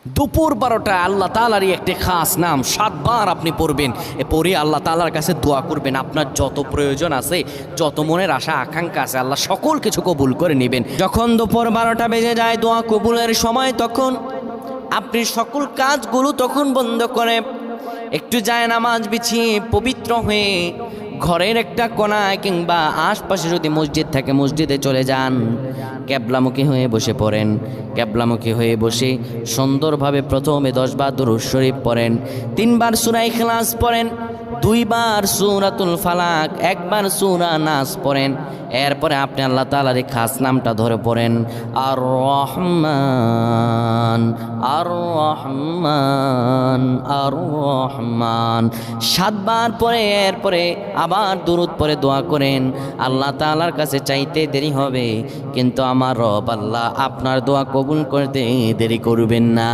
দুপুর 12টা আল্লাহ তাআলারই একটি খাস নাম 7 বার আপনি পড়বেন। পড়ে আল্লাহ তাআলার কাছে দোয়া করবেন। আপনার যত প্রয়োজন আছে, যত মনের আশা আকাঙ্ক্ষা আছে, আল্লাহ সকল কিছু কবুল করে নেবেন। যখন দুপুর 12টা বেজে যায় দোয়া কবুলের সময়, তখন আপনি সকল কাজগুলো তখন বন্ধ করে একটু যায় নামাজ বিছিয়ে পবিত্র হয়ে ঘরের একটা কোনায় কিংবা আশপাশে যদি মসজিদ থাকে মসজিদে চলে যান, ক্যাবলামুখী হয়ে বসে পড়েন। ক্যাবলামুখী হয়ে বসে সুন্দরভাবে প্রথমে 10 বার দুরূদ শরীফ পড়েন, 3 বার সূরা ইখলাস পড়েন, 2 বার সূরাতুল ফালাক, 1 বার সূরা নাস পড়েন। এরপরে আপনি আল্লাহ তাআলার এই খাস নামটা ধরে পড়েন, আর রহমান আর রহমান আর রহমান 7 বার পরে এরপরে আবার দুরূদ পরে দোয়া করেন। আল্লাহ তাআলার কাছে চাইতে দেরি হবে, কিন্তু আমার রব আল্লাহ আপনার দোয়া কবুল করতে দেরি করবেন না।